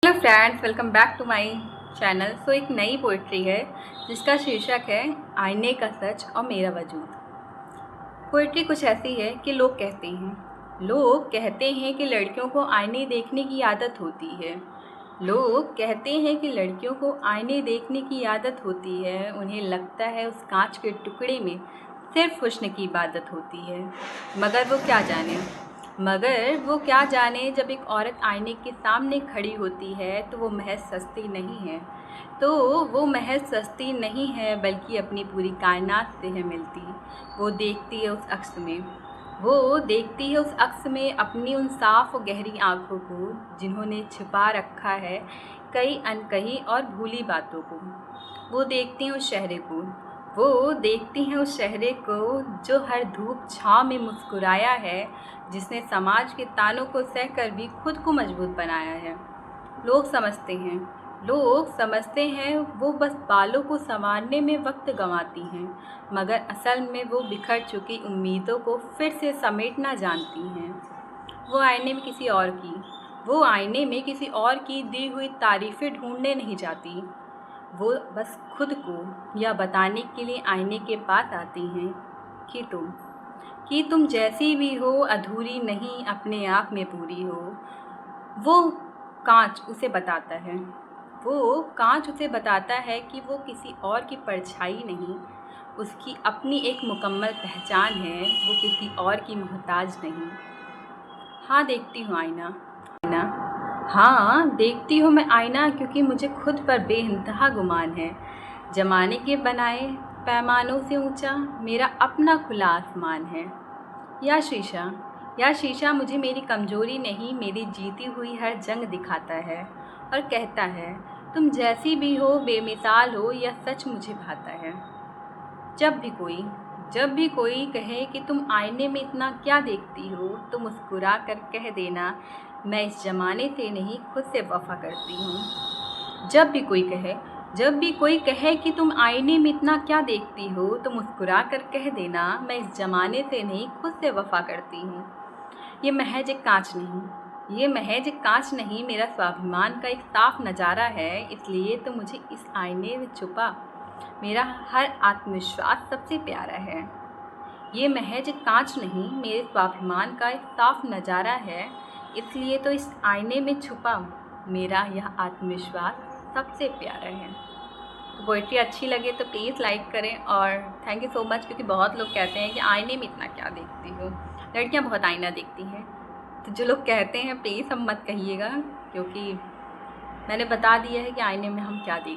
Hello friends, welcome back to my channel. So एक नई poetry है जिसका शीर्षक है आईने का सच और मेरा वजूद। पोइट्री कुछ ऐसी है कि लोग कहते हैं कि लड़कियों को आईने देखने की आदत होती है। लोग कहते हैं कि लड़कियों को आईने देखने की आदत होती है। उन्हें लगता है उस कांच के टुकड़े में सिर्फ हुस्न की इबादत होती है। मगर वो क्या जाने जब एक औरत आईने के सामने खड़ी होती है तो वो महज सस्ती नहीं है बल्कि अपनी पूरी कायनात से है मिलती। वो देखती है उस अक्स में अपनी उन साफ और गहरी आँखों को जिन्होंने छिपा रखा है कई अनकही और भूली बातों को। वो देखती हैं उस चेहरे को जो हर धूप छाँव में मुस्कुराया है, जिसने समाज के तानों को सहकर भी खुद को मजबूत बनाया है। लोग समझते हैं वो बस बालों को संवारने में वक्त गंवाती हैं, मगर असल में वो बिखर चुकी उम्मीदों को फिर से समेटना जानती हैं। वो आईने में किसी और की दी हुई तारीफ़ें ढूंढने नहीं जाती। वो बस खुद को यह बताने के लिए आईने के पास आती हैं कि तुम जैसी भी हो, अधूरी नहीं, अपने आप में पूरी हो। वो कांच उसे बताता है कि वो किसी और की परछाई नहीं, उसकी अपनी एक मुकम्मल पहचान है। वो किसी और की मोहताज नहीं। हाँ, देखती हूँ मैं आईना, क्योंकि मुझे खुद पर बेइंतहा गुमान है। ज़माने के बनाए पैमानों से ऊंचा मेरा अपना खुला आसमान है। या शीशा मुझे मेरी कमज़ोरी नहीं, मेरी जीती हुई हर जंग दिखाता है और कहता है तुम जैसी भी हो, बेमिसाल हो, यह सच मुझे भाता है। जब भी कोई कहे कि तुम आईने में इतना क्या देखती हो, तो मुस्कुरा कर कह देना मैं इस ज़माने से नहीं, खुद से वफ़ा करती हूँ। जब भी कोई कहे कि तुम आईने में इतना क्या देखती हो, तो मुस्कुरा कर कह देना मैं इस ज़माने से नहीं, खुद से वफ़ा करती हूँ। ये महज एक कांच नहीं, मेरा स्वाभिमान का एक साफ नज़ारा है। इसलिए तो मुझे इस आईने में छुपा मेरा हर आत्मविश्वास सबसे प्यारा है। ये महज एक कांच नहीं, मेरे स्वाभिमान का एक साफ नज़ारा है। इसलिए तो इस आईने में छुपा मेरा यह आत्मविश्वास सबसे प्यारा है। तो पोइट्री अच्छी लगे तो प्लीज़ लाइक करें और थैंक यू सो मच, क्योंकि बहुत लोग कहते हैं कि आईने में इतना क्या देखती हो। लड़कियां बहुत आईना देखती हैं, तो जो लोग कहते हैं प्लीज़ हम मत कहिएगा, क्योंकि मैंने बता दिया है कि आईने में हम क्या देखते हैं।